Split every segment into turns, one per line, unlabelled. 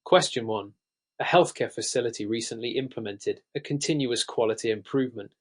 Question 1. A healthcare facility recently implemented a continuous quality improvement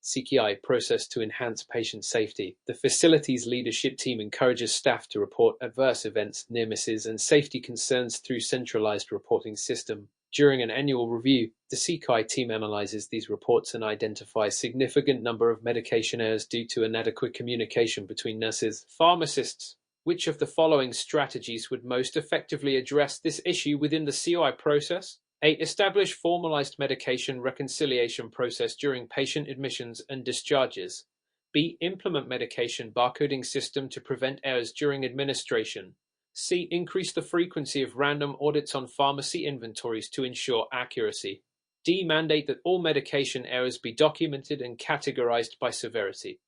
(CQI) process to enhance patient safety. The facility's leadership team encourages staff to report adverse events, near misses, and safety concerns through centralized reporting system. During an annual review, the CQI team analyzes these reports and identifies significant number of medication errors due to inadequate communication between nurses, pharmacists. Which of the following strategies would most effectively address this issue within the CQI process? A. Establish formalized medication reconciliation process during patient admissions and discharges. B. Implement medication barcoding system to prevent errors during administration. C. Increase the frequency of random audits on pharmacy inventories to ensure accuracy. D. Mandate that all medication errors be documented and categorized by severity.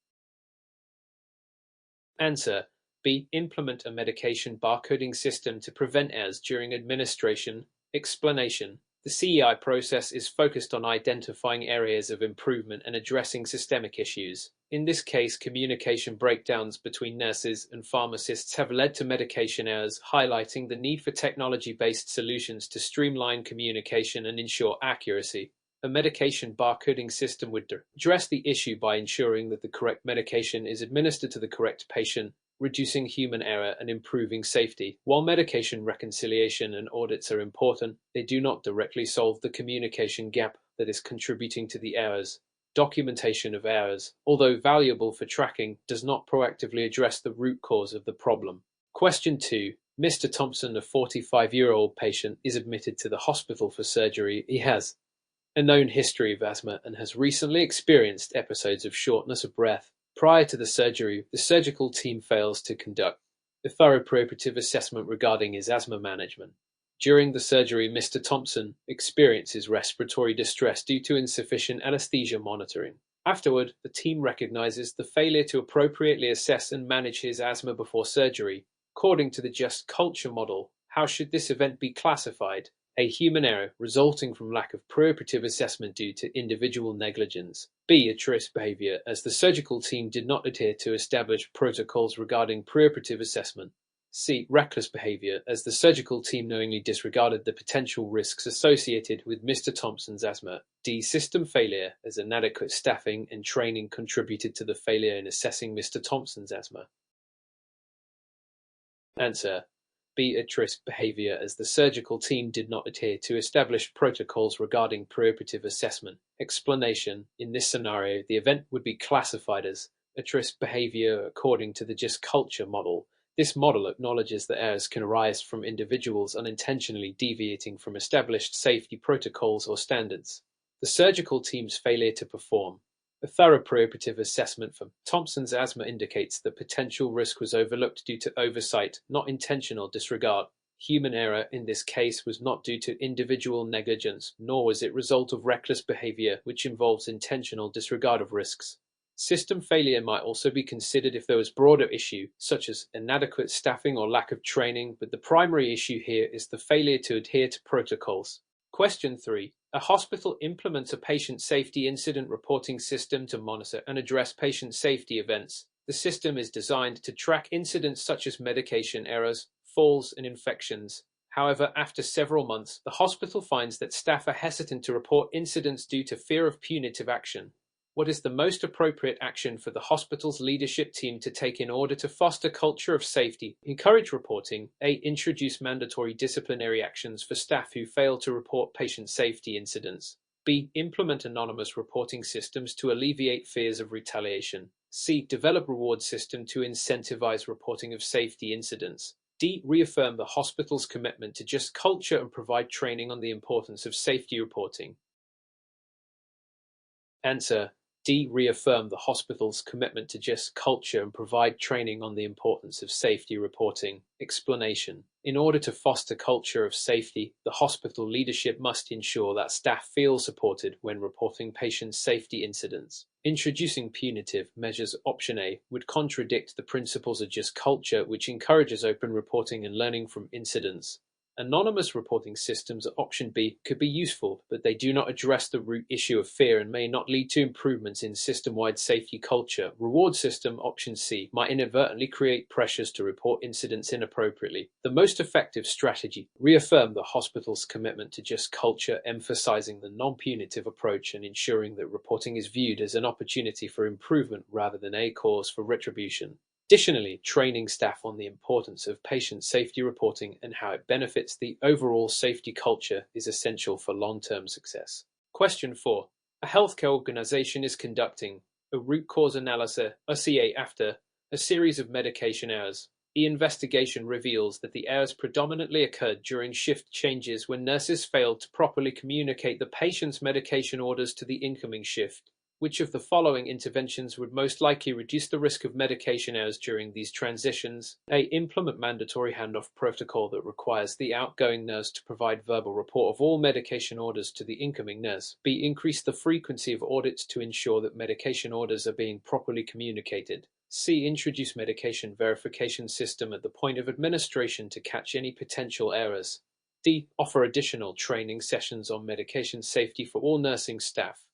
Answer. B. Implement a medication barcoding system to prevent errors during administration. Explanation. The CEI process is focused on identifying areas of improvement and addressing systemic issues. In this case, communication breakdowns between nurses and pharmacists have led to medication errors, highlighting the need for technology-based solutions to streamline communication and ensure accuracy. A medication barcoding system would address the issue by ensuring that the correct medication is administered to the correct patient, reducing human error and improving safety. While medication reconciliation and audits are important, they do not directly solve the communication gap that is contributing to the errors. Documentation of errors, although valuable for tracking, does not proactively address the root cause of the problem. Question 2. Mr. Thompson, a 45-year-old patient, is admitted to the hospital for surgery. He has a known history of asthma and has recently experienced episodes of shortness of breath. Prior to the surgery, the surgical team fails to conduct a thorough preoperative assessment regarding his asthma management. During the surgery, Mr. Thompson experiences respiratory distress due to insufficient anesthesia monitoring. Afterward, the team recognizes the failure to appropriately assess and manage his asthma before surgery. According to the Just Culture model, how should this event be classified? A. Human error resulting from lack of preoperative assessment due to individual negligence. B. Atrocious behavior, as the surgical team did not adhere to established protocols regarding preoperative assessment. C. Reckless behavior, as the surgical team knowingly disregarded the potential risks associated with Mr. Thompson's asthma. D. System failure, as inadequate staffing and training contributed to the failure in assessing Mr. Thompson's asthma. Answer. B. Atrocious behavior, as the surgical team did not adhere to established protocols regarding preoperative assessment. Explanation. In this scenario, the event would be classified as atrocious behavior according to the Just Culture model. This model acknowledges that errors can arise from individuals unintentionally deviating from established safety protocols or standards. The surgical team's failure to perform a thorough preoperative assessment for Thompson's asthma indicates that potential risk was overlooked due to oversight, not intentional disregard. Human error in this case was not due to individual negligence, nor was it result of reckless behavior, which involves intentional disregard of risks. System failure might also be considered if there was broader issue, such as inadequate staffing or lack of training, but the primary issue here is the failure to adhere to protocols. Question 3. A hospital implements a patient safety incident reporting system to monitor and address patient safety events. The system is designed to track incidents such as medication errors, falls, and infections. However, after several months, the hospital finds that staff are hesitant to report incidents due to fear of punitive action. What is the most appropriate action for the hospital's leadership team to take in order to foster culture of safety? Encourage reporting. A. Introduce mandatory disciplinary actions for staff who fail to report patient safety incidents. B. Implement anonymous reporting systems to alleviate fears of retaliation. C. Develop reward system to incentivize reporting of safety incidents. D. Reaffirm the hospital's commitment to Just Culture and provide training on the importance of safety reporting. Answer. D. Reaffirm the hospital's commitment to Just Culture and provide training on the importance of safety reporting. Explanation. In order to foster culture of safety, the hospital leadership must ensure that staff feel supported when reporting patient safety incidents. Introducing punitive measures option A would contradict the principles of Just Culture, which encourages open reporting and learning from incidents. Anonymous reporting systems at option B could be useful, but they do not address the root issue of fear and may not lead to improvements in system-wide safety culture. Reward system option C might inadvertently create pressures to report incidents inappropriately. The most effective strategy: reaffirm the hospital's commitment to just culture, emphasizing the non-punitive approach and ensuring that reporting is viewed as an opportunity for improvement rather than a cause for retribution. Additionally, training staff on the importance of patient safety reporting and how it benefits the overall safety culture is essential for long-term success. Question 4. A healthcare organization is conducting a root cause analysis (RCA) after a series of medication errors. The investigation reveals that the errors predominantly occurred during shift changes when nurses failed to properly communicate the patient's medication orders to the incoming shift. Which of the following interventions would most likely reduce the risk of medication errors during these transitions? A. Implement mandatory handoff protocol that requires the outgoing nurse to provide verbal report of all medication orders to the incoming nurse. B. Increase the frequency of audits to ensure that medication orders are being properly communicated. C. Introduce medication verification system at the point of administration to catch any potential errors. D. Offer additional training sessions on medication safety for all nursing staff.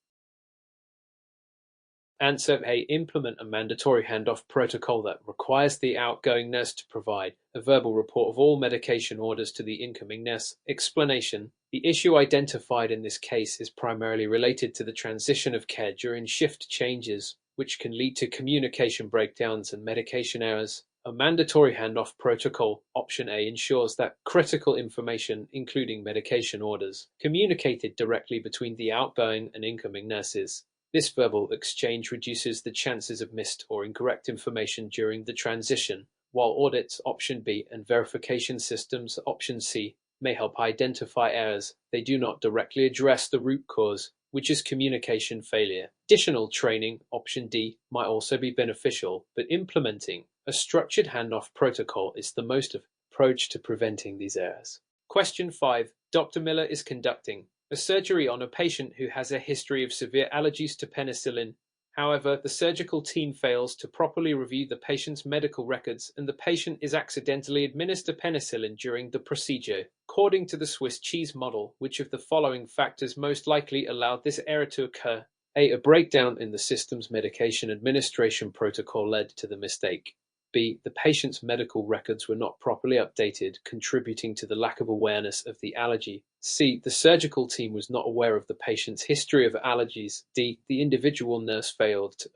Answer A. Implement a mandatory handoff protocol that requires the outgoing nurse to provide a verbal report of all medication orders to the incoming nurse. Explanation: the issue identified in this case is primarily related to the transition of care during shift changes, which can lead to communication breakdowns and medication errors. A mandatory handoff protocol, option A, ensures that critical information, including medication orders, communicated directly between the outgoing and incoming nurses. This verbal exchange reduces the chances of missed or incorrect information during the transition, while audits, option B, and verification systems, option C, may help identify errors. They do not directly address the root cause, which is communication failure. Additional training, option D, might also be beneficial, but implementing a structured handoff protocol is the most effective approach to preventing these errors. Question 5. Dr. Miller is conducting a surgery on a patient who has a history of severe allergies to penicillin. However, the surgical team fails to properly review the patient's medical records and the patient is accidentally administered penicillin during the procedure. According to the Swiss cheese model, which of the following factors most likely allowed this error to occur? A. A breakdown in the system's medication administration protocol led to the mistake. B. The patient's medical records were not properly updated, contributing to the lack of awareness of the allergy. C. The surgical team was not aware of the patient's history of allergies. D. The individual nurse failed to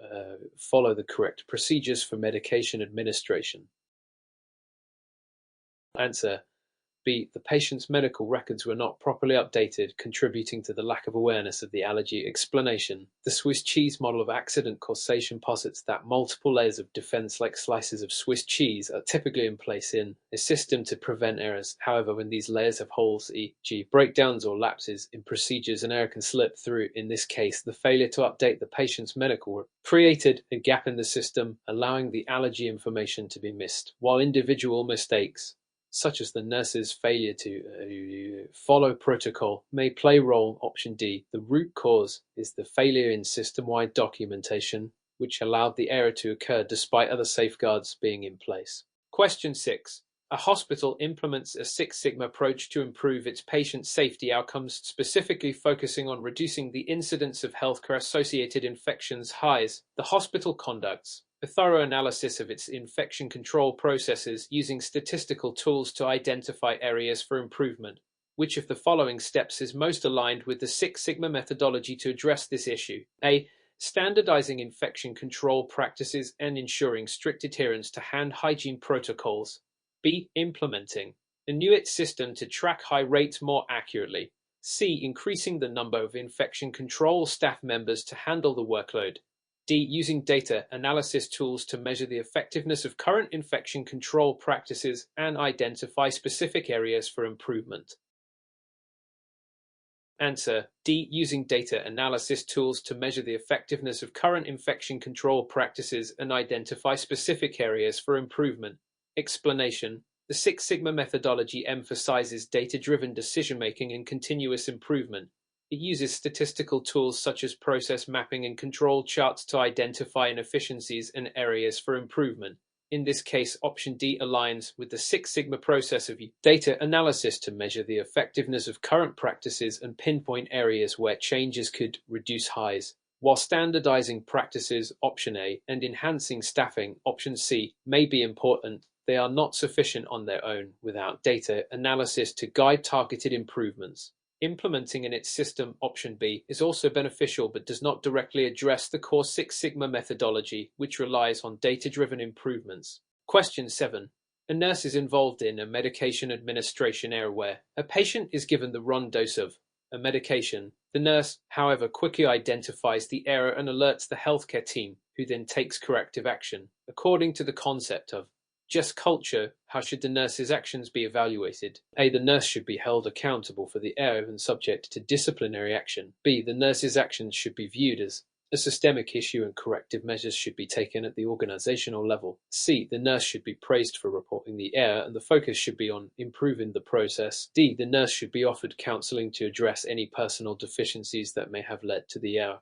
follow the correct procedures for medication administration. Answer B. The patient's medical records were not properly updated, contributing to the lack of awareness of the allergy. Explanation: the Swiss cheese model of accident causation posits that multiple layers of defense, like slices of Swiss cheese, are typically in place in a system to prevent errors. However, when these layers have holes, e.g. breakdowns or lapses in procedures, an error can slip through. In this case, the failure to update the patient's medical created a gap in the system, allowing the allergy information to be missed, while individual mistakes, such as the nurse's failure to follow protocol, may play role. Option D. The root cause is the failure in system-wide documentation, which allowed the error to occur despite other safeguards being in place. Question 6. A hospital implements a Six Sigma approach to improve its patient safety outcomes, specifically focusing on reducing the incidence of healthcare-associated infections highs. The hospital conducts a thorough analysis of its infection control processes using statistical tools to identify areas for improvement. Which of the following steps is most aligned with the Six Sigma methodology to address this issue? A. Standardizing infection control practices and ensuring strict adherence to hand hygiene protocols. B. Implementing a Nuit system to track high rates more accurately. C. Increasing the number of infection control staff members to handle the workload. D. Using data analysis tools to measure the effectiveness of current infection control practices and identify specific areas for improvement. Answer: D. Using data analysis tools to measure the effectiveness of current infection control practices and identify specific areas for improvement. Explanation: the Six Sigma methodology emphasizes data-driven decision-making and continuous improvement. It uses statistical tools such as process mapping and control charts to identify inefficiencies and areas for improvement. In this case, option D aligns with the Six Sigma process of data analysis to measure the effectiveness of current practices and pinpoint areas where changes could reduce highs. While standardizing practices, option A, and enhancing staffing, option C, may be important, they are not sufficient on their own without data analysis to guide targeted improvements. Implementing in its system, option B, is also beneficial but does not directly address the core Six Sigma methodology, which relies on data-driven improvements. Question 7. A nurse is involved in a medication administration error where a patient is given the wrong dose of a medication. The nurse, however, quickly identifies the error and alerts the healthcare team, who then takes corrective action. According to the concept of just culture, how should the nurse's actions be evaluated? A. The nurse should be held accountable for the error and subject to disciplinary action. B. The nurse's actions should be viewed as a systemic issue and corrective measures should be taken at the organizational level. C. The nurse should be praised for reporting the error and the focus should be on improving the process. D. The nurse should be offered counseling to address any personal deficiencies that may have led to the error.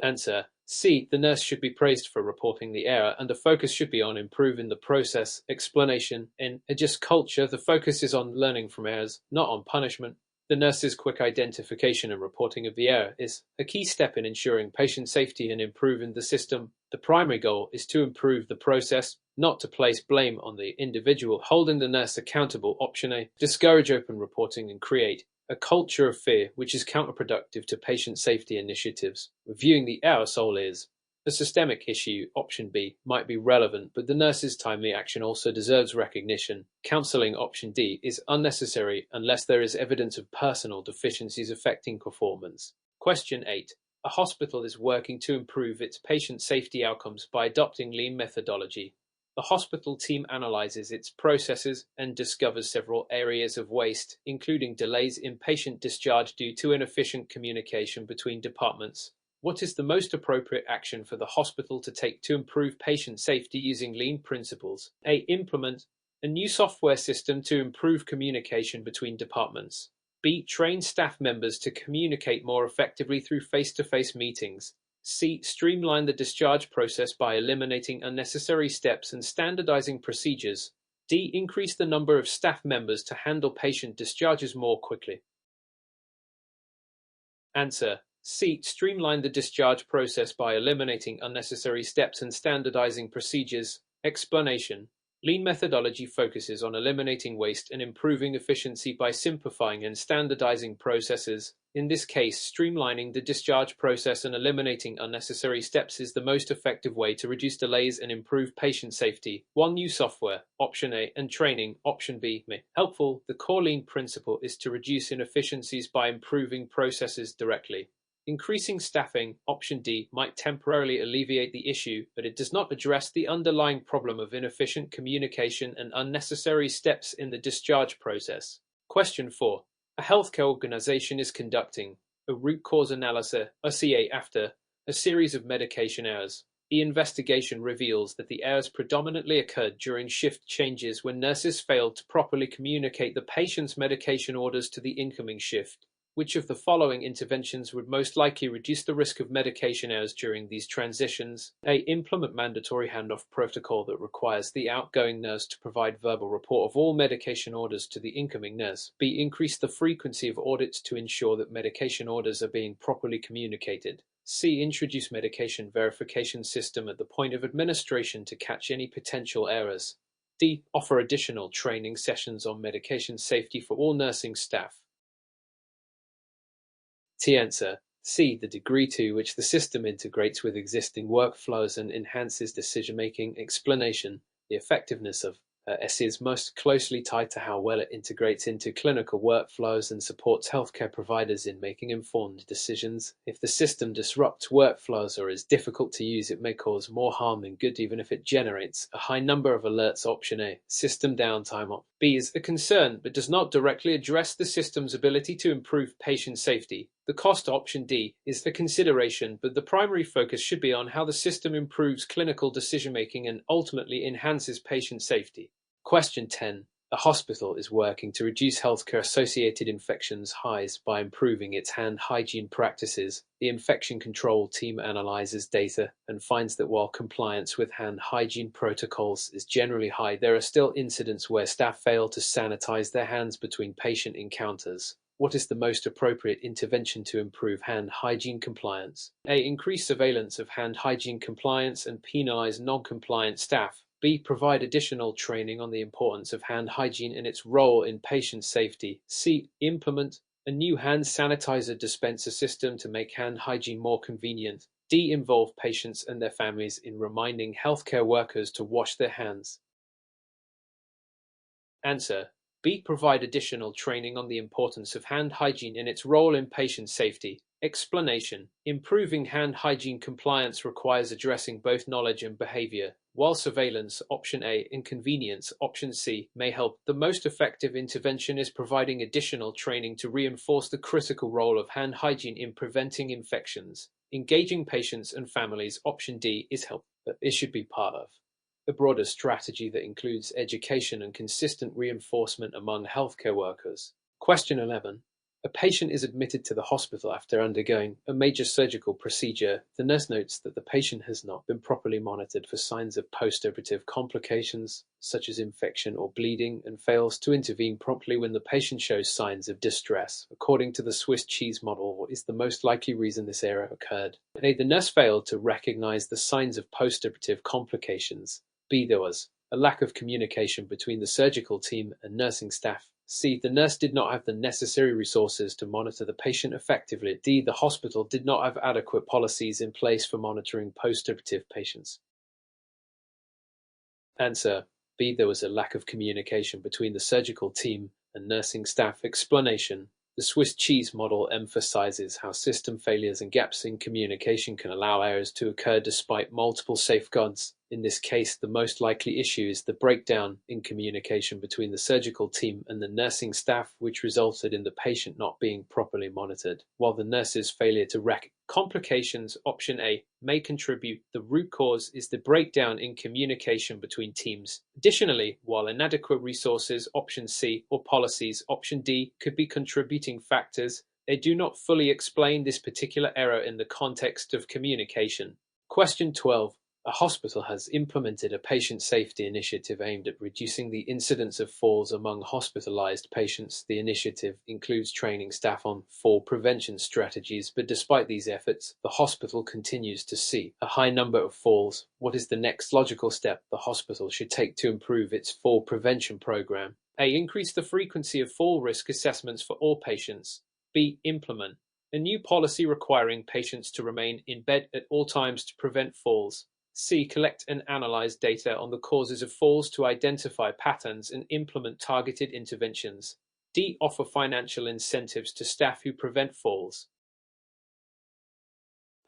Answer. C. The nurse should be praised for reporting the error, and the focus should be on improving the process. Explanation. In a just culture, the focus is on learning from errors, not on punishment. The nurse's quick identification and reporting of the error is a key step in ensuring patient safety and improving the system. The primary goal is to improve the process, not to place blame on the individual. Holding the nurse accountable. Option A. Discourage open reporting and create a culture of fear, which is counterproductive to patient safety initiatives. Reviewing the error sole is a systemic issue. Option B might be relevant, but the nurse's timely action also deserves recognition. Counseling. Option D is unnecessary unless there is evidence of personal deficiencies affecting performance. Question 8. A hospital is working to improve its patient safety outcomes by adopting lean methodology. The hospital team analyzes its processes and discovers several areas of waste, including delays in patient discharge due to inefficient communication between departments. What is the most appropriate action for the hospital to take to improve patient safety using lean principles? A. Implement a new software system to improve communication between departments. B. Train staff members to communicate more effectively through face-to-face meetings. C. Streamline the discharge process by eliminating unnecessary steps and standardizing procedures. D. Increase the number of staff members to handle patient discharges more quickly. Answer. C. Streamline the discharge process by eliminating unnecessary steps and standardizing procedures. Explanation. Lean methodology focuses on eliminating waste and improving efficiency by simplifying and standardizing processes. In this case, streamlining the discharge process and eliminating unnecessary steps is the most effective way to reduce delays and improve patient safety. One new software, option A, and training, option B, may helpful. The core lean principle is to reduce inefficiencies by improving processes directly. Increasing staffing, option D, might temporarily alleviate the issue, but it does not address the underlying problem of inefficient communication and unnecessary steps in the discharge process. Question 4. A healthcare organization is conducting a root cause analysis, RCA, after a series of medication errors. The investigation reveals that the errors predominantly occurred during shift changes when nurses failed to properly communicate the patient's medication orders to the incoming shift. Which of the following interventions would most likely reduce the risk of medication errors during these transitions? A. Implement mandatory handoff protocol that requires the outgoing nurse to provide verbal report of all medication orders to the incoming nurse. B. Increase the frequency of audits to ensure that medication orders are being properly communicated. C. Introduce medication verification system at the point of administration to catch any potential errors. D. Offer additional training sessions on medication safety for all nursing staff. Answer. C. The degree to which the system integrates with existing workflows and enhances decision-making. Explanation. The effectiveness of SE is most closely tied to how well it integrates into clinical workflows and supports healthcare providers in making informed decisions. If the system disrupts workflows or is difficult to use, it may cause more harm than good even if it generates a high number of alerts. Option A. System downtime. B is a concern but does not directly address the system's ability to improve patient safety. The cost. Option D is the consideration, but the primary focus should be on how the system improves clinical decision-making and ultimately enhances patient safety. Question 10. A hospital is working to reduce healthcare-associated infections highs by improving its hand hygiene practices. The infection control team analyzes data and finds that while compliance with hand hygiene protocols is generally high, there are still incidents where staff fail to sanitize their hands between patient encounters. What is the most appropriate intervention to improve hand hygiene compliance? A. Increase surveillance of hand hygiene compliance and penalize non-compliant staff. B. Provide additional training on the importance of hand hygiene and its role in patient safety. C. Implement a new hand sanitizer dispenser system to make hand hygiene more convenient. D. Involve patients and their families in reminding healthcare workers to wash their hands. Answer: B. Provide additional training on the importance of hand hygiene and its role in patient safety. Explanation: improving hand hygiene compliance requires addressing both knowledge and behavior. While surveillance, option A, and convenience, option C, may help, the most effective intervention is providing additional training to reinforce the critical role of hand hygiene in preventing infections. Engaging patients and families, option D, is helpful, but it should be part of a broader strategy that includes education and consistent reinforcement among healthcare workers. Question 11. A patient is admitted to the hospital after undergoing a major surgical procedure. The nurse notes that the patient has not been properly monitored for signs of post-operative complications, such as infection or bleeding, and fails to intervene promptly when the patient shows signs of distress. According to the Swiss cheese model, what is the most likely reason this error occurred? A. The nurse failed to recognize the signs of post-operative complications. B. There was a lack of communication between the surgical team and nursing staff. C. The nurse did not have the necessary resources to monitor the patient effectively. D. The hospital did not have adequate policies in place for monitoring post-operative patients. Answer: B. There was a lack of communication between the surgical team and nursing staff. Explanation: the Swiss cheese model emphasizes how system failures and gaps in communication can allow errors to occur despite multiple safeguards. In this case, the most likely issue is the breakdown in communication between the surgical team and the nursing staff, which resulted in the patient not being properly monitored. While the nurse's failure to recognize complications, option A, may contribute, the root cause is the breakdown in communication between teams. Additionally, while inadequate resources, option C, or policies, option D, could be contributing factors, they do not fully explain this particular error in the context of communication. Question 12. A hospital has implemented a patient safety initiative aimed at reducing the incidence of falls among hospitalized patients. The initiative includes training staff on fall prevention strategies, but despite these efforts, the hospital continues to see a high number of falls. What is the next logical step the hospital should take to improve its fall prevention program? A. Increase the frequency of fall risk assessments for all patients. B. Implement a new policy requiring patients to remain in bed at all times to prevent falls. C. Collect and analyze data on the causes of falls to identify patterns and implement targeted interventions. D. Offer financial incentives to staff who prevent falls.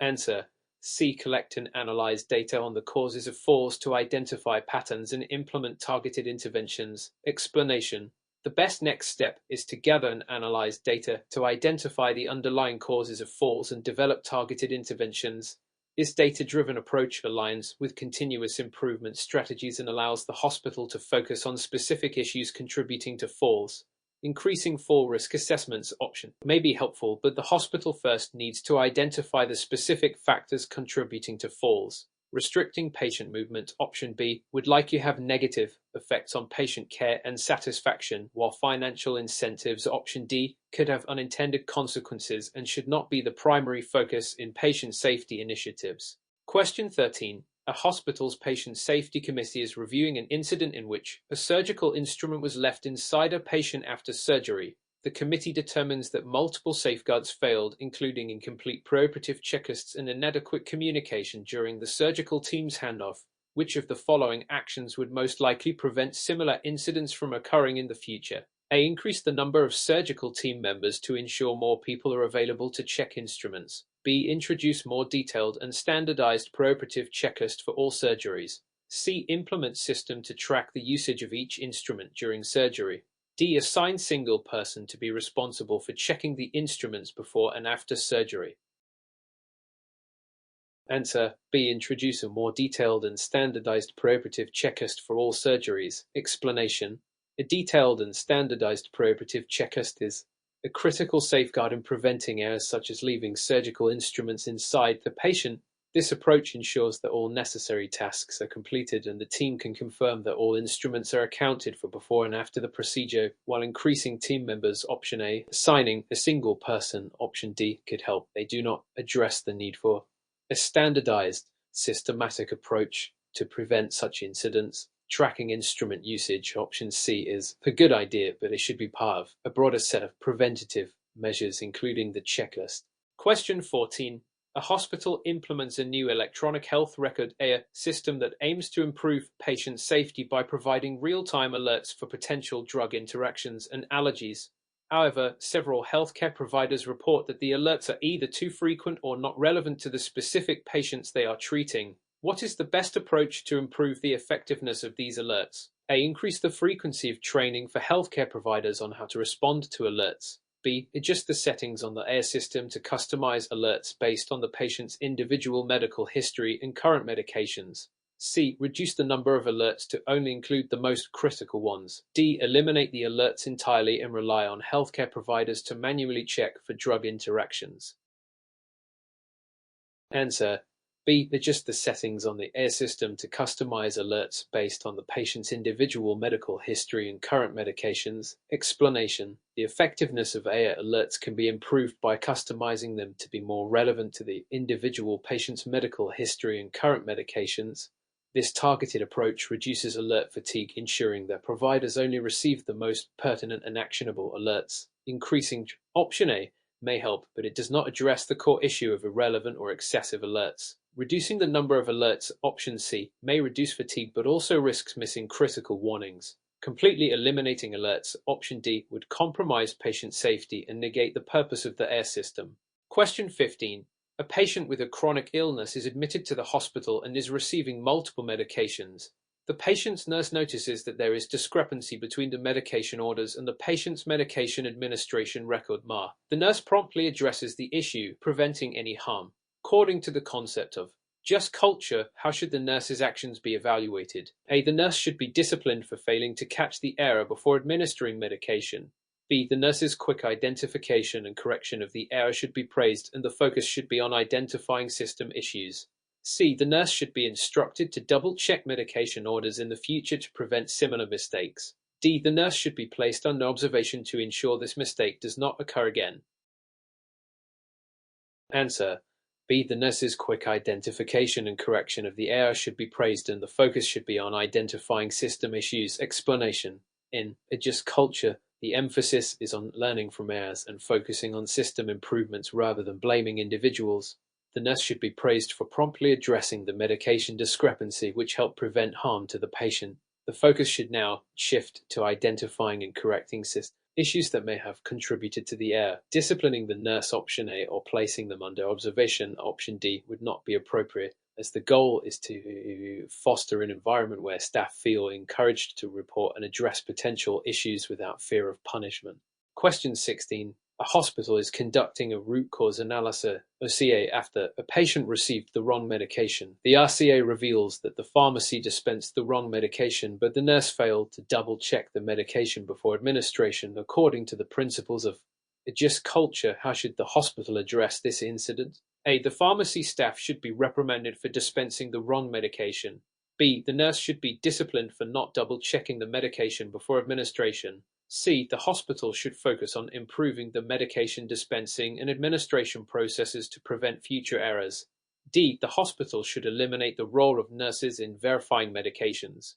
Answer: C. Collect and analyze data on the causes of falls to identify patterns and implement targeted interventions. Explanation: the best next step is to gather and analyze data to identify the underlying causes of falls and develop targeted interventions. This data-driven approach aligns with continuous improvement strategies and allows the hospital to focus on specific issues contributing to falls. Increasing fall risk assessments option may be helpful, but the hospital first needs to identify the specific factors contributing to falls. Restricting patient movement option B would likely have negative effects on patient care and satisfaction, while financial incentives option D could have unintended consequences and should not be the primary focus in patient safety initiatives. Question 13. A hospital's patient safety committee is reviewing an incident in which a surgical instrument was left inside a patient after surgery. The committee determines that multiple safeguards failed, including incomplete preoperative checklists and inadequate communication during the surgical team's handoff. Which of the following actions would most likely prevent similar incidents from occurring in the future? A. Increase the number of surgical team members to ensure more people are available to check instruments. B. Introduce more detailed and standardized preoperative checklist for all surgeries. C. Implement system to track the usage of each instrument during surgery. D. Assign single person to be responsible for checking the instruments before and after surgery. Answer: B. Introduce a more detailed and standardized preoperative checklist for all surgeries. Explanation: A detailed and standardized preoperative checklist is a critical safeguard in preventing errors such as leaving surgical instruments inside the patient. This approach ensures that all necessary tasks are completed and the team can confirm that all instruments are accounted for before and after the procedure, while increasing team members. Option A. Assigning a single person. Option D could help. They do not address the need for a standardized, systematic approach to prevent such incidents. Tracking instrument usage. Option C is a good idea, but it should be part of a broader set of preventative measures, including the checklist. Question 14. A hospital implements a new electronic health record (EHR) system that aims to improve patient safety by providing real-time alerts for potential drug interactions and allergies. However, several healthcare providers report that the alerts are either too frequent or not relevant to the specific patients they are treating. What is the best approach to improve the effectiveness of these alerts? A. Increase the frequency of training for healthcare providers on how to respond to alerts. B. Adjust the settings on the EHR system to customize alerts based on the patient's individual medical history and current medications. C. Reduce the number of alerts to only include the most critical ones. D. Eliminate the alerts entirely and rely on healthcare providers to manually check for drug interactions. Answer. B. Adjust the settings on the EHR system to customize alerts based on the patient's individual medical history and current medications. Explanation. The effectiveness of EHR alerts can be improved by customizing them to be more relevant to the individual patient's medical history and current medications. This targeted approach reduces alert fatigue, ensuring that providers only receive the most pertinent and actionable alerts. Increasing Option A may help, but it does not address the core issue of irrelevant or excessive alerts. Reducing the number of alerts, Option C, may reduce fatigue but also risks missing critical warnings. Completely eliminating alerts, Option D, would compromise patient safety and negate the purpose of the EHR system. Question 15. A patient with a chronic illness is admitted to the hospital and is receiving multiple medications. The patient's nurse notices that there is discrepancy between the medication orders and the patient's medication administration record (MA). The nurse promptly addresses the issue, preventing any harm. According to the concept of just culture, how should the nurse's actions be evaluated? A. The nurse should be disciplined for failing to catch the error before administering medication. B. The nurse's quick identification and correction of the error should be praised, and the focus should be on identifying system issues. C. The nurse should be instructed to double-check medication orders in the future to prevent similar mistakes. D. The nurse should be placed under observation to ensure this mistake does not occur again. Answer. B. The nurse's quick identification and correction of the error should be praised, and the focus should be on identifying system issues. Explanation. In a just culture, the emphasis is on learning from errors and focusing on system improvements rather than blaming individuals. The nurse should be praised for promptly addressing the medication discrepancy, which helped prevent harm to the patient. The focus should now shift to identifying and correcting issues that may have contributed to the error. Disciplining the nurse, Option A, or placing them under observation, Option D, would not be appropriate, as the goal is to foster an environment where staff feel encouraged to report and address potential issues without fear of punishment. Question 16. A hospital is conducting a root cause analysis (RCA) after a patient received the wrong medication. The RCA reveals that the pharmacy dispensed the wrong medication, but the nurse failed to double-check the medication before administration. According to the principles of a just culture, how should the hospital address this incident? A. The pharmacy staff should be reprimanded for dispensing the wrong medication. B. The nurse should be disciplined for not double-checking the medication before administration. C. The hospital should focus on improving the medication dispensing and administration processes to prevent future errors. D. The hospital should eliminate the role of nurses in verifying medications.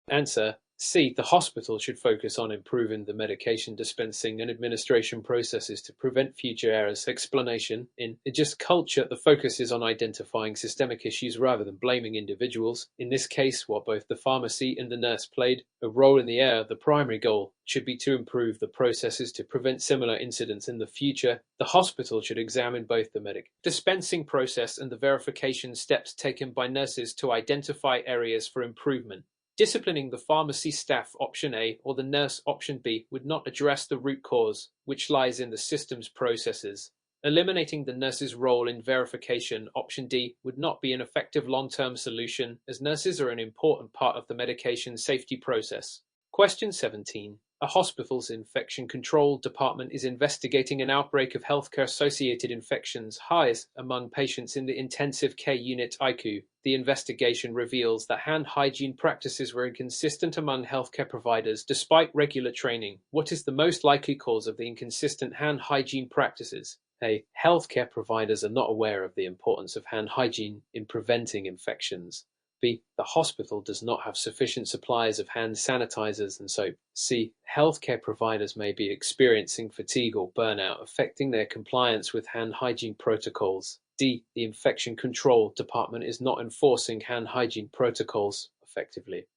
Answer. C. The hospital should focus on improving the medication dispensing and administration processes to prevent future errors. Explanation. In a just culture, the focus is on identifying systemic issues rather than blaming individuals. In this case, while both the pharmacy and the nurse played a role in the error, the primary goal should be to improve the processes to prevent similar incidents in the future. The hospital should examine both the dispensing process and the verification steps taken by nurses to identify areas for improvement. Disciplining the pharmacy staff, Option A, or the nurse, Option B, would not address the root cause, which lies in the system's processes. Eliminating the nurse's role in verification, option D, would not be an effective long-term solution, as nurses are an important part of the medication safety process. Question 17. A hospital's infection control department is investigating an outbreak of healthcare-associated infections highest among patients in the intensive care unit ICU. The investigation reveals that hand hygiene practices were inconsistent among healthcare providers despite regular training. What is the most likely cause of the inconsistent hand hygiene practices? A. Healthcare providers are not aware of the importance of hand hygiene in preventing infections. B. The hospital does not have sufficient supplies of hand sanitizers and soap. C. Healthcare providers may be experiencing fatigue or burnout, affecting their compliance with hand hygiene protocols. D. The infection control department is not enforcing hand hygiene protocols effectively.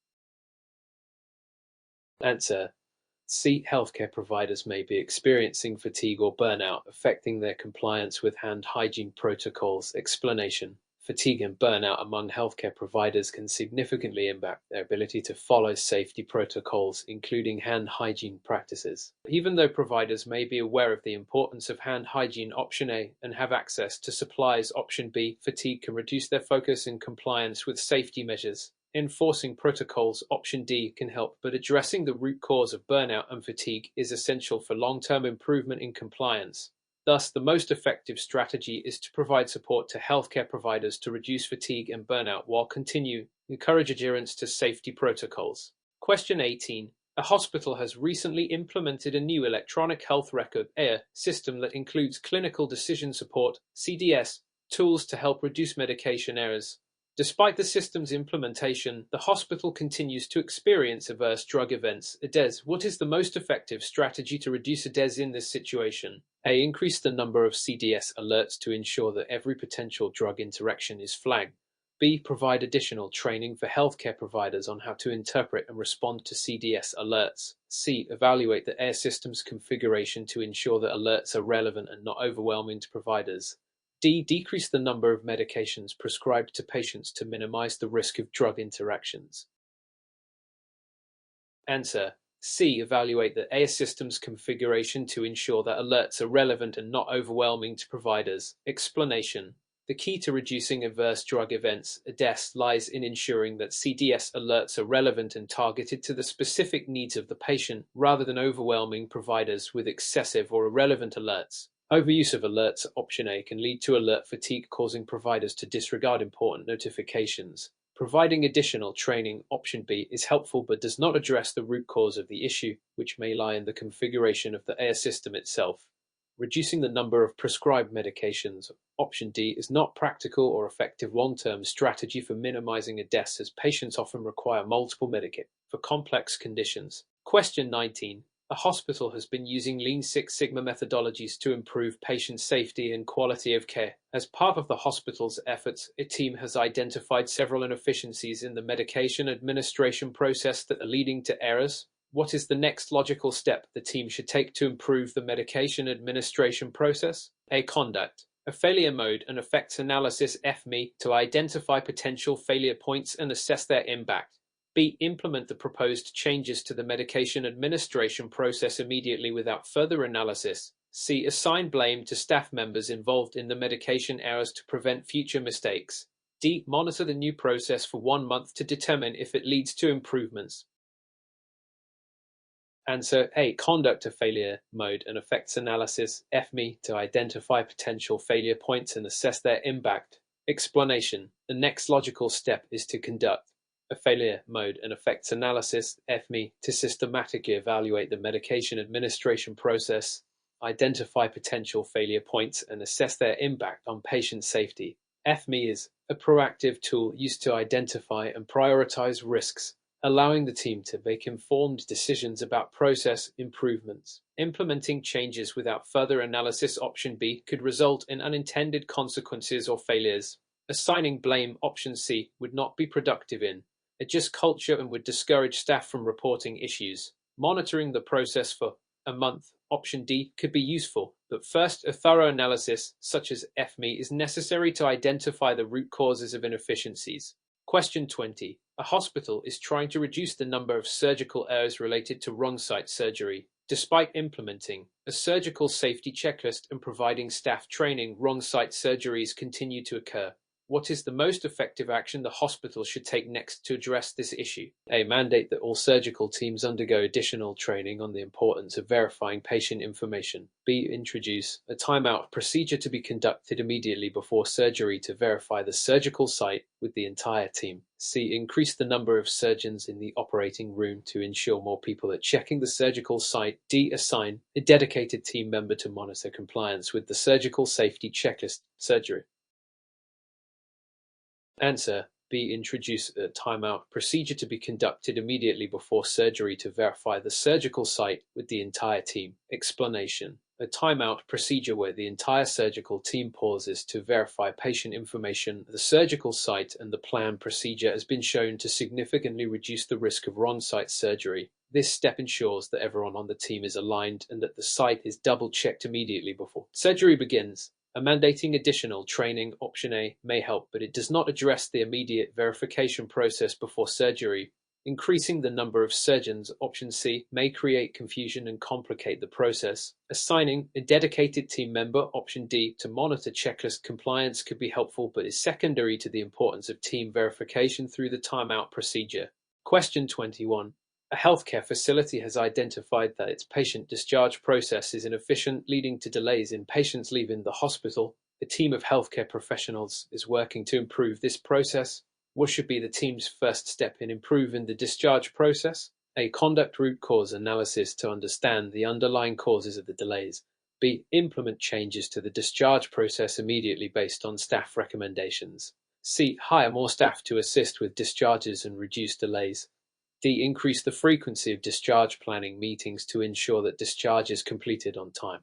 Answer. C. Healthcare providers may be experiencing fatigue or burnout, affecting their compliance with hand hygiene protocols. Explanation. Fatigue and burnout among healthcare providers can significantly impact their ability to follow safety protocols, including hand hygiene practices. Even though providers may be aware of the importance of hand hygiene, option A, and have access to supplies, option B, fatigue can reduce their focus and compliance with safety measures. Enforcing protocols, option D, can help, but addressing the root cause of burnout and fatigue is essential for long-term improvement in compliance. Thus, the most effective strategy is to provide support to healthcare providers to reduce fatigue and burnout while encourage adherence to safety protocols. Question 18. A hospital has recently implemented a new electronic health record (EHR) system that includes clinical decision support (CDS) tools to help reduce medication errors. Despite the system's implementation, the hospital continues to experience adverse drug events (ADES). What is the most effective strategy to reduce ADES in this situation? A. Increase the number of CDS alerts to ensure that every potential drug interaction is flagged. B. Provide additional training for healthcare providers on how to interpret and respond to CDS alerts. C. Evaluate the EHR system's configuration to ensure that alerts are relevant and not overwhelming to providers. D. Decrease the number of medications prescribed to patients to minimize the risk of drug interactions. Answer. C. Evaluate the EHR system's configuration to ensure that alerts are relevant and not overwhelming to providers. Explanation. The key to reducing adverse drug events (ADES) lies in ensuring that CDS alerts are relevant and targeted to the specific needs of the patient, rather than overwhelming providers with excessive or irrelevant alerts. Overuse of alerts, option A, can lead to alert fatigue, causing providers to disregard important notifications. Providing additional training, option B, is helpful but does not address the root cause of the issue, which may lie in the configuration of the EHR system itself. Reducing the number of prescribed medications, option D, is not practical or effective long-term strategy for minimizing ADES, as patients often require multiple medications for complex conditions. Question 19. A hospital has been using Lean Six Sigma methodologies to improve patient safety and quality of care. As part of the hospital's efforts, a team has identified several inefficiencies in the medication administration process that are leading to errors. What is the next logical step the team should take to improve the medication administration process? A. Conduct a failure mode and effects analysis (FME) to identify potential failure points and assess their impact. B. Implement the proposed changes to the medication administration process immediately without further analysis. C. Assign blame to staff members involved in the medication errors to prevent future mistakes. D. Monitor the new process for 1 month to determine if it leads to improvements. Answer A. Conduct a failure mode and effects analysis (FME) to identify potential failure points and assess their impact. Explanation. The next logical step is to conduct a failure mode and effects analysis (FME) to systematically evaluate the medication administration process, identify potential failure points, and assess their impact on patient safety. FME is a proactive tool used to identify and prioritize risks, allowing the team to make informed decisions about process improvements. Implementing changes without further analysis, option B, could result in unintended consequences or failures. Assigning blame, option C, would not be productive in adjust culture and would discourage staff from reporting issues. Monitoring the process for a month, option D, could be useful, but first a thorough analysis, such as FME, is necessary to identify the root causes of inefficiencies. Question 20. A hospital is trying to reduce the number of surgical errors related to wrong site surgery. Despite implementing a surgical safety checklist and providing staff training, wrong site surgeries continue to occur. What is the most effective action the hospital should take next to address this issue? A. Mandate that all surgical teams undergo additional training on the importance of verifying patient information. B. Introduce a timeout procedure to be conducted immediately before surgery to verify the surgical site with the entire team. C. Increase the number of surgeons in the operating room to ensure more people are checking the surgical site. D. Assign a dedicated team member to monitor compliance with the surgical safety checklist surgery. Answer. B. Introduce a timeout procedure to be conducted immediately before surgery to verify the surgical site with the entire team. Explanation. A timeout procedure where the entire surgical team pauses to verify patient information, the surgical site, and the planned procedure has been shown to significantly reduce the risk of wrong site surgery. This step ensures that everyone on the team is aligned and that the site is double-checked immediately before surgery begins. Mandating additional training, option A, may help, but it does not address the immediate verification process before surgery. Increasing the number of surgeons, option C, may create confusion and complicate the process. Assigning a dedicated team member, option D, to monitor checklist compliance could be helpful, but is secondary to the importance of team verification through the timeout procedure. Question 21. A healthcare facility has identified that its patient discharge process is inefficient, leading to delays in patients leaving the hospital. A team of healthcare professionals is working to improve this process. What should be the team's first step in improving the discharge process? A. Conduct root cause analysis to understand the underlying causes of the delays. B. Implement changes to the discharge process immediately based on staff recommendations. C. Hire more staff to assist with discharges and reduce delays. D. Increase the frequency of discharge planning meetings to ensure that discharge is completed on time.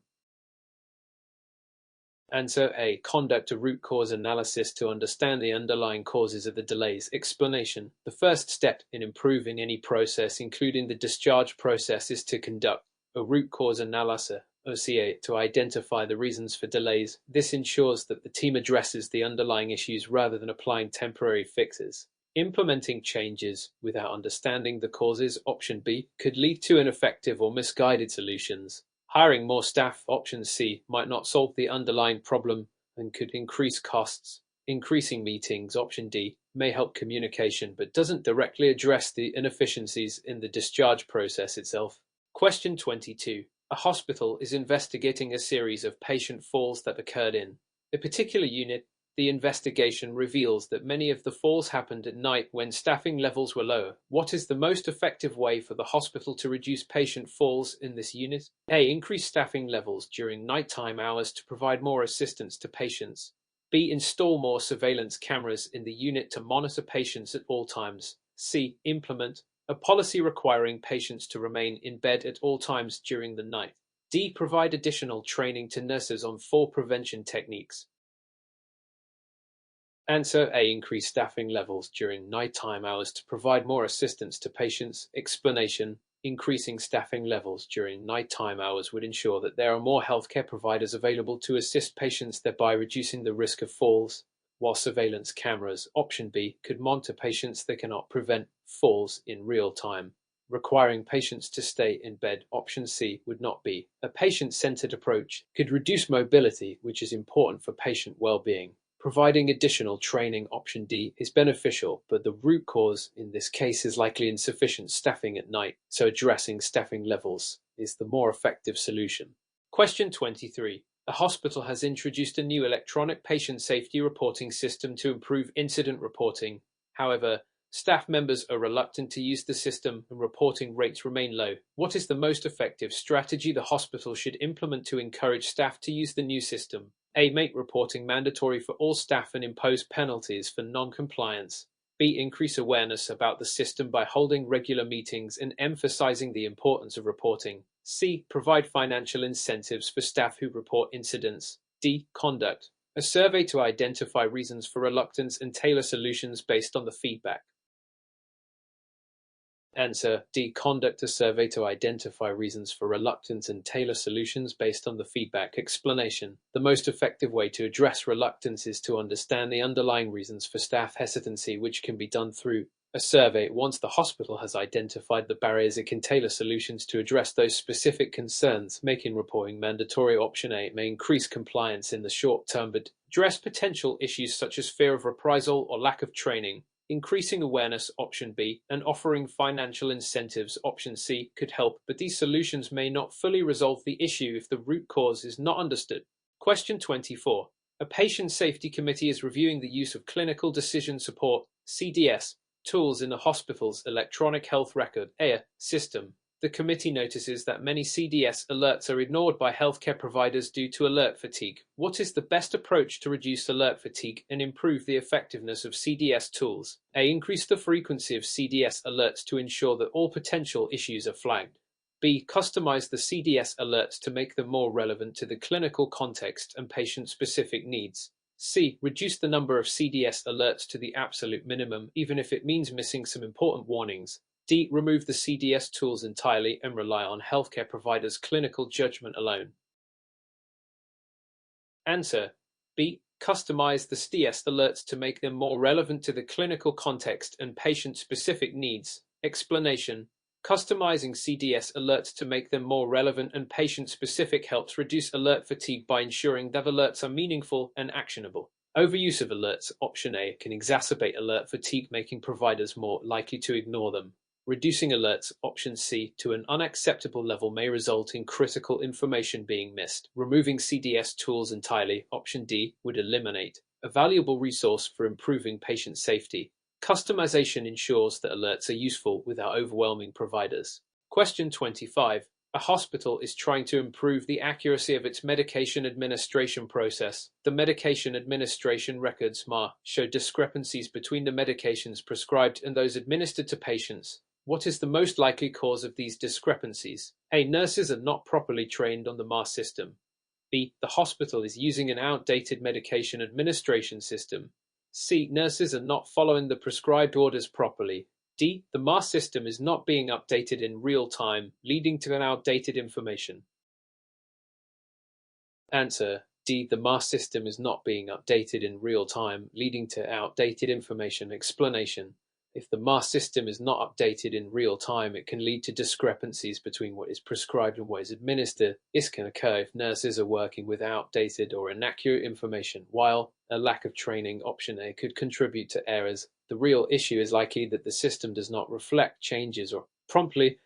Answer A. Conduct a root cause analysis to understand the underlying causes of the delays. Explanation. The first step in improving any process, including the discharge process, is to conduct a root cause analysis, OCA, to identify the reasons for delays. This ensures that the team addresses the underlying issues rather than applying temporary fixes. Implementing changes without understanding the causes, option B, could lead to ineffective or misguided solutions. Hiring more staff, option C, might not solve the underlying problem and could increase costs. Increasing meetings, option D, may help communication but doesn't directly address the inefficiencies in the discharge process itself. Question 22. A hospital is investigating a series of patient falls that occurred in a particular unit. The investigation reveals that many of the falls happened at night when staffing levels were lower. What is the most effective way for the hospital to reduce patient falls in this unit? A. Increase staffing levels during nighttime hours to provide more assistance to patients. B. Install more surveillance cameras in the unit to monitor patients at all times. C. Implement a policy requiring patients to remain in bed at all times during the night. D. Provide additional training to nurses on fall prevention techniques. Answer A. Increase staffing levels during nighttime hours to provide more assistance to patients. Explanation. Increasing staffing levels during nighttime hours would ensure that there are more healthcare providers available to assist patients, thereby reducing the risk of falls. While surveillance cameras, option B, could monitor patients, they cannot prevent falls in real time. Requiring patients to stay in bed, option C, would not be. A patient-centered approach could reduce mobility, which is important for patient well-being. Providing additional training, option D, is beneficial, but the root cause in this case is likely insufficient staffing at night, so addressing staffing levels is the more effective solution. Question 23. A hospital has introduced a new electronic patient safety reporting system to improve incident reporting. However, staff members are reluctant to use the system and reporting rates remain low. What is the most effective strategy the hospital should implement to encourage staff to use the new system? A. Make reporting mandatory for all staff and impose penalties for non-compliance. B. Increase awareness about the system by holding regular meetings and emphasizing the importance of reporting. C. Provide financial incentives for staff who report incidents. D. Conduct a survey to identify reasons for reluctance and tailor solutions based on the feedback. Answer D. Conduct a survey to identify reasons for reluctance and tailor solutions based on the feedback. Explanation. The most effective way to address reluctance is to understand the underlying reasons for staff hesitancy, which can be done through A survey, once the hospital has identified the barriers, it can tailor solutions to address those specific concerns. Making reporting mandatory, option A, may increase compliance in the short term but address potential issues such as fear of reprisal or lack of training. Increasing awareness, option B, and offering financial incentives, option C, could help, but these solutions may not fully resolve the issue if the root cause is not understood. Question 24. A patient safety committee is reviewing the use of clinical decision support (CDS) tools in the hospital's electronic health record (EHR) system. The committee notices that many CDS alerts are ignored by healthcare providers due to alert fatigue. What is the best approach to reduce alert fatigue and improve the effectiveness of CDS tools? A. Increase the frequency of CDS alerts to ensure that all potential issues are flagged. B. Customize the CDS alerts to make them more relevant to the clinical context and patient-specific needs. C. Reduce the number of CDS alerts to the absolute minimum, even if it means missing some important warnings. D. Remove the CDS tools entirely and rely on healthcare providers' clinical judgment alone. Answer. B. Customize the CDS alerts to make them more relevant to the clinical context and patient-specific needs. Explanation. Customizing CDS alerts to make them more relevant and patient-specific helps reduce alert fatigue by ensuring that alerts are meaningful and actionable. Overuse of alerts, option A, can exacerbate alert fatigue, making providers more likely to ignore them. Reducing alerts, option C, to an unacceptable level may result in critical information being missed. Removing CDS tools entirely, option D, would eliminate a valuable resource for improving patient safety. Customization ensures that alerts are useful without overwhelming providers. Question 25. A hospital is trying to improve the accuracy of its medication administration process. The medication administration records (MA) show discrepancies between the medications prescribed and those administered to patients. What is the most likely cause of these discrepancies? A. Nurses are not properly trained on the MA system. B. The hospital is using an outdated medication administration system. C. Nurses are not following the prescribed orders properly. D. The MA system is not being updated in real time, leading to an outdated information. Answer. D. The MA system is not being updated in real time, leading to outdated information. Explanation. If the MA system is not updated in real time, it can lead to discrepancies between what is prescribed and what is administered. This can occur if nurses are working with outdated or inaccurate information, while a lack of training, option A, could contribute to errors. The real issue is likely that the system does not reflect changes or promptly,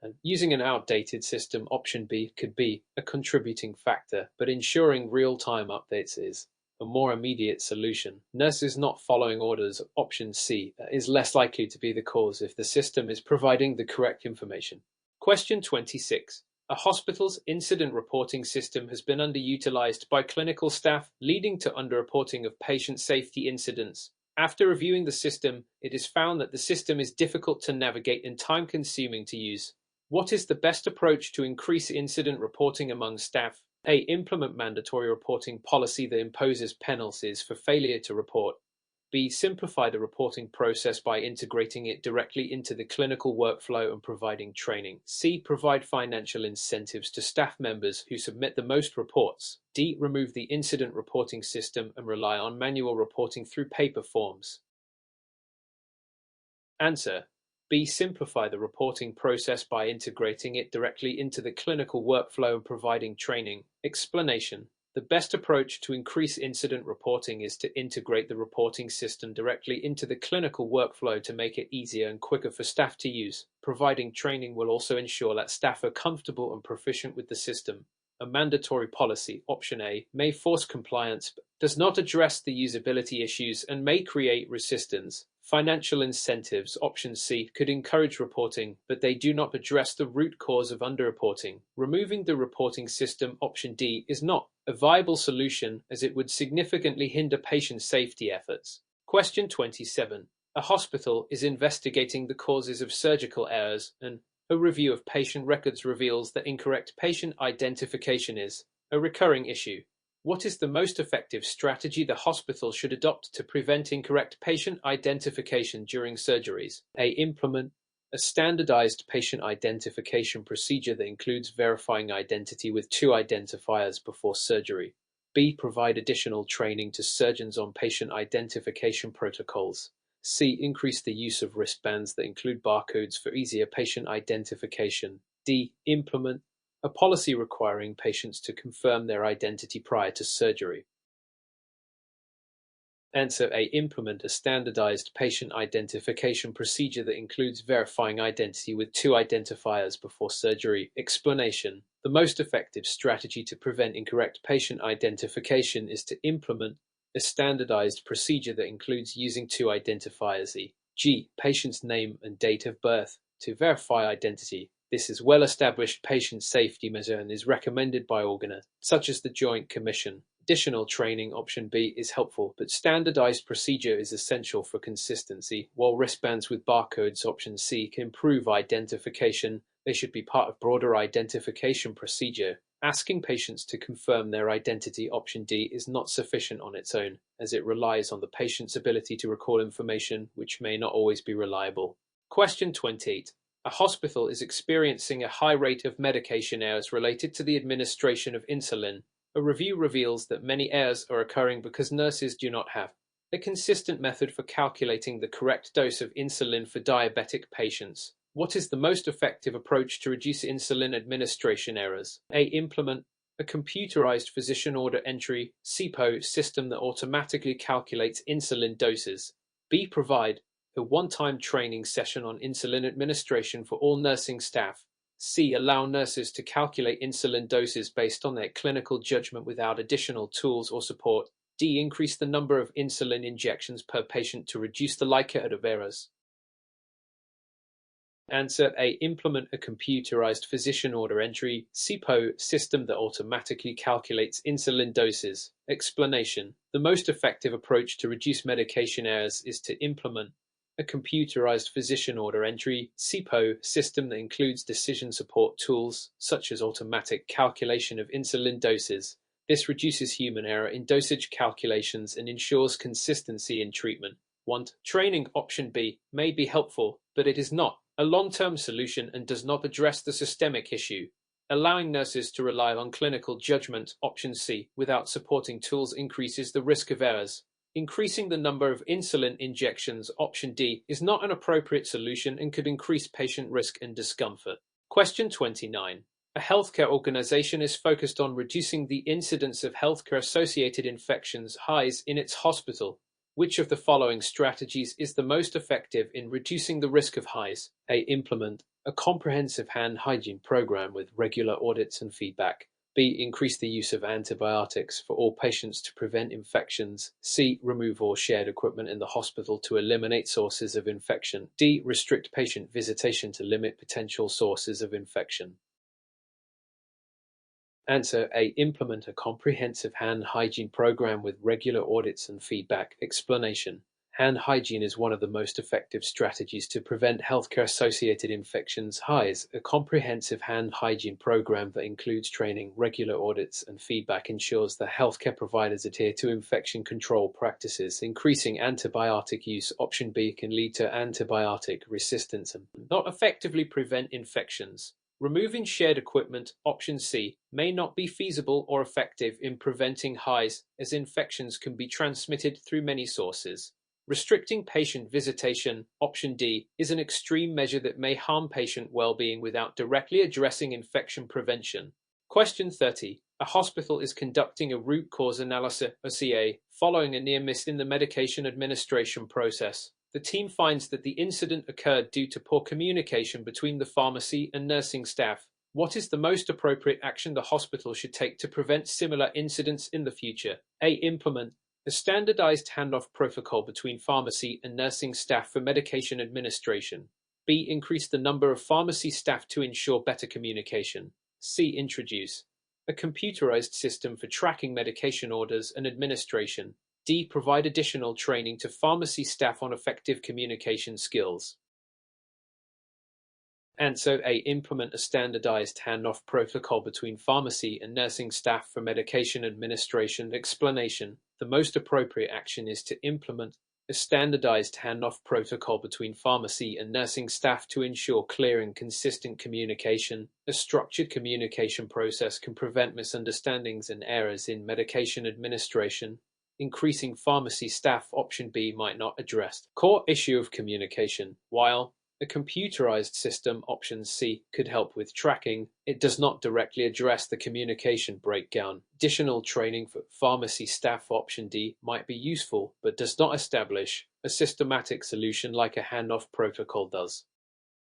and using an outdated system, option B, could be a contributing factor, but ensuring real-time updates is a more immediate solution. Nurses not following orders, option C, is less likely to be the cause if the system is providing the correct information. Question 26. A hospital's incident reporting system has been underutilized by clinical staff, leading to underreporting of patient safety incidents. After reviewing the system, it is found that the system is difficult to navigate and time-consuming to use. What is the best approach to increase incident reporting among staff? A. Implement mandatory reporting policy that imposes penalties for failure to report. B. Simplify the reporting process by integrating it directly into the clinical workflow and providing training. C. Provide financial incentives to staff members who submit the most reports. D. Remove the incident reporting system and rely on manual reporting through paper forms. Answer. B. Simplify the reporting process by integrating it directly into the clinical workflow and providing training. Explanation. The best approach to increase incident reporting is to integrate the reporting system directly into the clinical workflow to make it easier and quicker for staff to use. Providing training will also ensure that staff are comfortable and proficient with the system. A mandatory policy, option A, may force compliance but does not address the usability issues and may create resistance. Financial incentives, option C, could encourage reporting, but they do not address the root cause of underreporting. Removing the reporting system, option D, is not a viable solution as it would significantly hinder patient safety efforts. Question 27. A hospital is investigating the causes of surgical errors, and a review of patient records reveals that incorrect patient identification is a recurring issue. What is the most effective strategy the hospital should adopt to prevent incorrect patient identification during surgeries? A. Implement a standardized patient identification procedure that includes verifying identity with 2 identifiers before surgery. B. Provide additional training to surgeons on patient identification protocols. C. Increase the use of wristbands that include barcodes for easier patient identification. D. Implement a policy requiring patients to confirm their identity prior to surgery. Answer A. Implement a standardized patient identification procedure that includes verifying identity with two identifiers before surgery. Explanation: the most effective strategy to prevent incorrect patient identification is to implement a standardized procedure that includes using two identifiers, e.g., patient's name and date of birth, to verify identity. This is well-established patient safety measure and is recommended by organizations such as the Joint Commission. Additional training, option B, is helpful, but standardized procedure is essential for consistency. While wristbands with barcodes, option C, can improve identification, they should be part of broader identification procedure. Asking patients to confirm their identity, option D, is not sufficient on its own, as it relies on the patient's ability to recall information, which may not always be reliable. Question 28. A hospital is experiencing a high rate of medication errors related to the administration of insulin. A review reveals that many errors are occurring because nurses do not have a consistent method for calculating the correct dose of insulin for diabetic patients. What is the most effective approach to reduce insulin administration errors? A. Implement a computerized physician order entry (CPO) system that automatically calculates insulin doses. B. Provide a one-time training session on insulin administration for all nursing staff. C. Allow nurses to calculate insulin doses based on their clinical judgment without additional tools or support. D. Increase the number of insulin injections per patient to reduce the likelihood of errors. Answer A. Implement a computerized physician order entry (CPO) system that automatically calculates insulin doses. Explanation: the most effective approach to reduce medication errors is to implement a computerized physician order entry (CPO) system that includes decision support tools, such as automatic calculation of insulin doses. This reduces human error in dosage calculations and ensures consistency in treatment. Training, option B, may be helpful, but it is not a long-term solution and does not address the systemic issue. Allowing nurses to rely on clinical judgment, option C, without supporting tools increases the risk of errors. Increasing the number of insulin injections, option D, is not an appropriate solution and could increase patient risk and discomfort. Question 29. A healthcare organization is focused on reducing the incidence of healthcare-associated infections (HIEs) in its hospital. Which of the following strategies is the most effective in reducing the risk of HIEs? A. Implement a comprehensive hand hygiene program with regular audits and feedback. B. Increase the use of antibiotics for all patients to prevent infections. C. Remove all shared equipment in the hospital to eliminate sources of infection. D. Restrict patient visitation to limit potential sources of infection. Answer A. Implement a comprehensive hand hygiene program with regular audits and feedback. Explanation: hand hygiene is one of the most effective strategies to prevent healthcare-associated infections (HIEs). A comprehensive hand hygiene program that includes training, regular audits, and feedback ensures that healthcare providers adhere to infection control practices. Increasing antibiotic use, option B, can lead to antibiotic resistance and not effectively prevent infections. Removing shared equipment, option C, may not be feasible or effective in preventing HIEs, as infections can be transmitted through many sources. Restricting patient visitation, option D, is an extreme measure that may harm patient well-being without directly addressing infection prevention. Question 30. A hospital is conducting a root cause analysis, (CA), following a near miss in the medication administration process. The team finds that the incident occurred due to poor communication between the pharmacy and nursing staff. What is the most appropriate action the hospital should take to prevent similar incidents in the future? A. Implement a standardized handoff protocol between pharmacy and nursing staff for medication administration. B. Increase the number of pharmacy staff to ensure better communication. C. Introduce a computerized system for tracking medication orders and administration. D. Provide additional training to pharmacy staff on effective communication skills. Answer A. Implement a standardized handoff protocol between pharmacy and nursing staff for medication administration. Explanation: the most appropriate action is to implement a standardized handoff protocol between pharmacy and nursing staff to ensure clear and consistent communication. A structured communication process can prevent misunderstandings and errors in medication administration. increasing pharmacy staff option B might not address core issue of communication. While a computerized system option C could help with tracking, it does not directly address the communication breakdown. Additional training for pharmacy staff option D might be useful, but does not establish a systematic solution like a handoff protocol does.